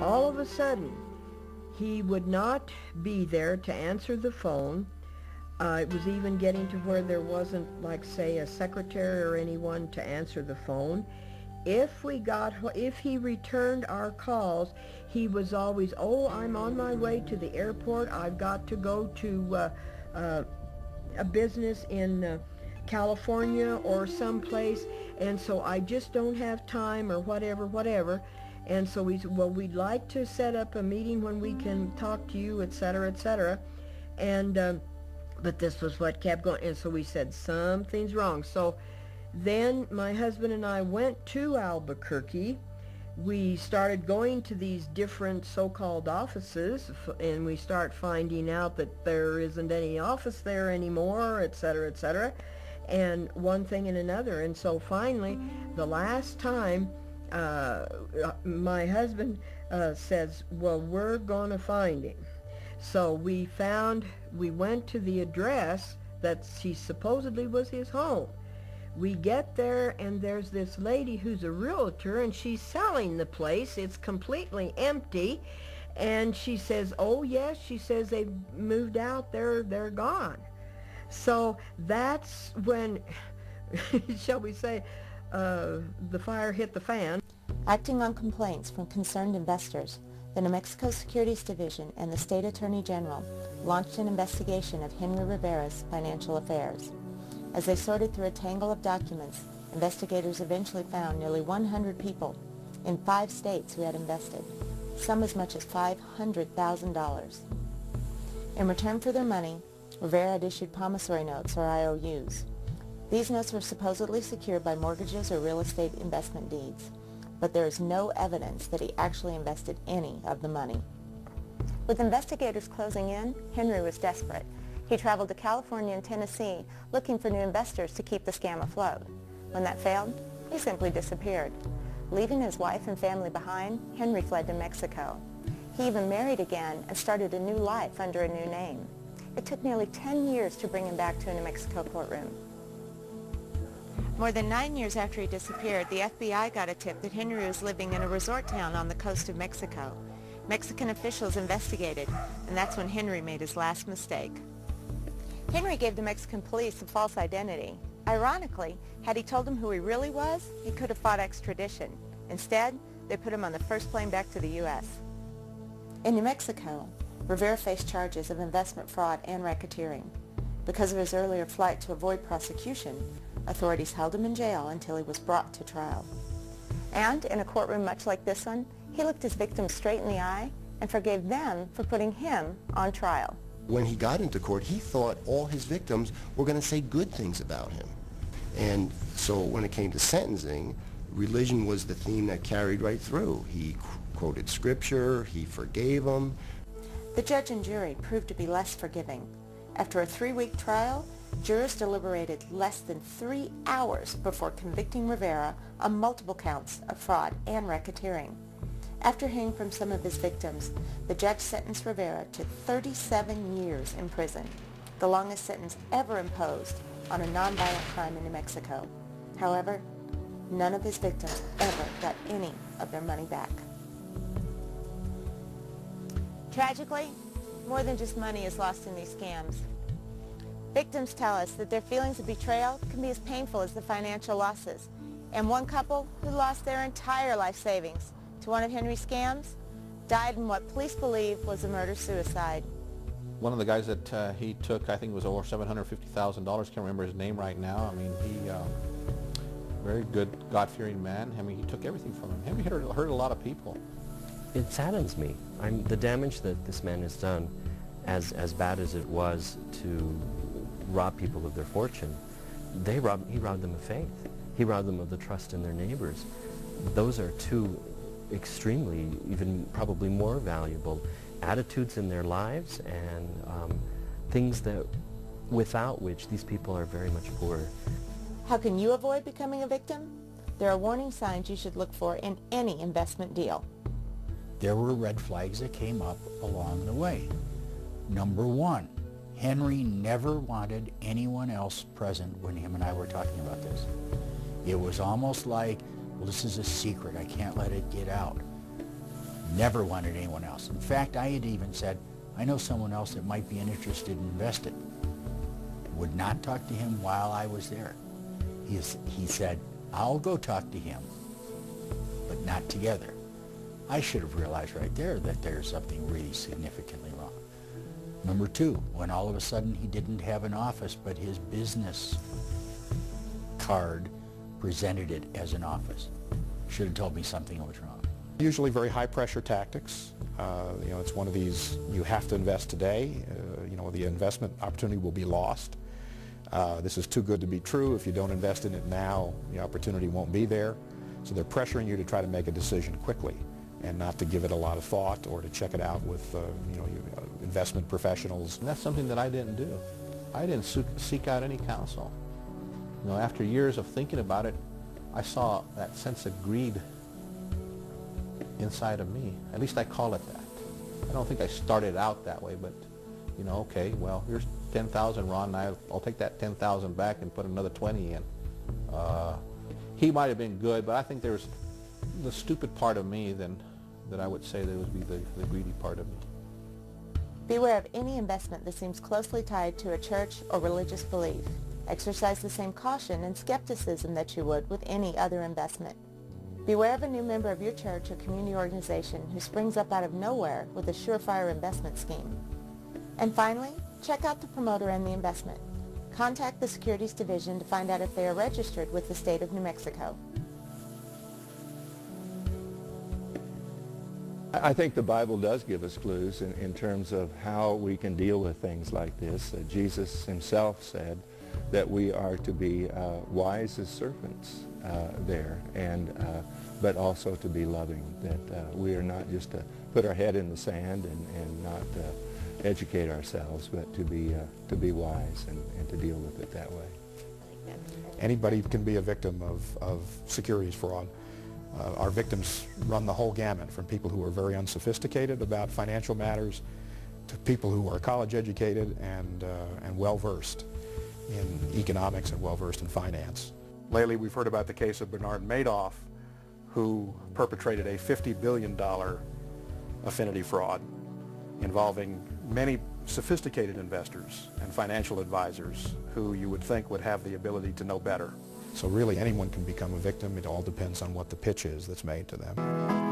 All of a sudden, he would not be there to answer the phone. It was even getting to where there wasn't, like, say, a secretary or anyone to answer the phone. If he returned our calls, he was always, "Oh, I'm on my way to the airport. I've got to go to a business in California or someplace, and so I just don't have time," or whatever. And so we said, "Well, we'd like to set up a meeting when we can talk to you, etc., etc." And but this was what kept going. And so we said, something's wrong. So then my husband and I went to Albuquerque. We started going to these different so-called offices, and we start finding out that there isn't any office there anymore, etc., etc., and one thing and another. And so finally, the last time, my husband says, "Well, we're going to find him." So we went to the address that he supposedly was his home. We get there, and there's this lady who's a realtor, and she's selling the place. It's completely empty. And she says, "Oh, yes," she says, "they've moved out. They're gone." So that's when, shall we say, the fire hit the fan. Acting on complaints from concerned investors, the New Mexico Securities Division and the State Attorney General launched an investigation of Henry Rivera's financial affairs. As they sorted through a tangle of documents, investigators eventually found nearly 100 people in 5 states who had invested, some as much as $500,000. In return for their money, Rivera had issued promissory notes, or IOUs. These notes were supposedly secured by mortgages or real estate investment deeds, but there is no evidence that he actually invested any of the money. With investigators closing in, Henry was desperate. He traveled to California and Tennessee looking for new investors to keep the scam afloat. When that failed, he simply disappeared. Leaving his wife and family behind, Henry fled to Mexico. He even married again and started a new life under a new name. It took nearly 10 years to bring him back to a New Mexico courtroom. More than 9 years after he disappeared, the FBI got a tip that Henry was living in a resort town on the coast of Mexico. Mexican officials investigated, and that's when Henry made his last mistake. Henry gave the Mexican police a false identity. Ironically, had he told them who he really was, he could have fought extradition. Instead, they put him on the first plane back to the U.S. In New Mexico, Rivera faced charges of investment fraud and racketeering. Because of his earlier flight to avoid prosecution, authorities held him in jail until he was brought to trial. And in a courtroom much like this one, he looked his victims straight in the eye and forgave them for putting him on trial. When he got into court, he thought all his victims were going to say good things about him. And so when it came to sentencing, religion was the theme that carried right through. He quoted scripture, he forgave them. The judge and jury proved to be less forgiving. After a 3-week trial, jurors deliberated less than 3 hours before convicting Rivera on multiple counts of fraud and racketeering. After hearing from some of his victims, the judge sentenced Rivera to 37 years in prison, the longest sentence ever imposed on a nonviolent crime in New Mexico. However, none of his victims ever got any of their money back. Tragically, more than just money is lost in these scams. Victims tell us that their feelings of betrayal can be as painful as the financial losses. And one couple who lost their entire life savings to one of Henry's scams died in what police believe was a murder-suicide. One of the guys that he took, I think it was over $750,000, can't remember his name right now. I mean, he, very good, God-fearing man. I mean, he took everything from him. Henry hurt a lot of people. It saddens me. The damage that this man has done, as bad as it was to rob people of their fortune, he robbed them of faith. He robbed them of the trust in their neighbors. Those are two extremely, even probably more valuable attitudes in their lives, and things that without which these people are very much poorer. How can you avoid becoming a victim? There are warning signs you should look for in any investment deal. There were red flags that came up along the way. Number one, Henry never wanted anyone else present when him and I were talking about this. It was almost like, well, this is a secret. I can't let it get out. Never wanted anyone else. In fact, I had even said, I know someone else that might be interested in investing. Would not talk to him while I was there. He said, I'll go talk to him, but not together. I should have realized right there that there's something really significantly wrong. Number two, when all of a sudden he didn't have an office, but his business card presented it as an office. Should have told me something was wrong. Usually very high pressure tactics. You know, it's one of these, you have to invest today. You know, the investment opportunity will be lost. This is too good to be true. If you don't invest in it now, the opportunity won't be there. So they're pressuring you to try to make a decision quickly and not to give it a lot of thought or to check it out with investment professionals. And that's something that I didn't do. I didn't seek out any counsel. You know, after years of thinking about it, I saw that sense of greed inside of me. At least I call it that. I don't think I started out that way, but you know, okay, well, here's 10,000, Ron, and I'll take that 10,000 back and put another 20 in. He might have been good, but I think there's the stupid part of me that I would say there would be the greedy part of me. Beware of any investment that seems closely tied to a church or religious belief. Exercise the same caution and skepticism that you would with any other investment. Beware of a new member of your church or community organization who springs up out of nowhere with a surefire investment scheme. And finally, check out the promoter and the investment. Contact the Securities Division to find out if they are registered with the state of New Mexico. I think the Bible does give us clues in terms of how we can deal with things like this. Jesus himself said that we are to be wise as serpents there, but also to be loving, that we are not just to put our head in the sand and not educate ourselves, but to be wise and to deal with it that way. Anybody can be a victim of securities fraud. Our victims run the whole gamut, from people who are very unsophisticated about financial matters to people who are college educated and well-versed in economics and well-versed in finance. Lately, we've heard about the case of Bernard Madoff, who perpetrated a $50 billion affinity fraud involving many sophisticated investors and financial advisors who you would think would have the ability to know better. So really anyone can become a victim. It all depends on what the pitch is that's made to them.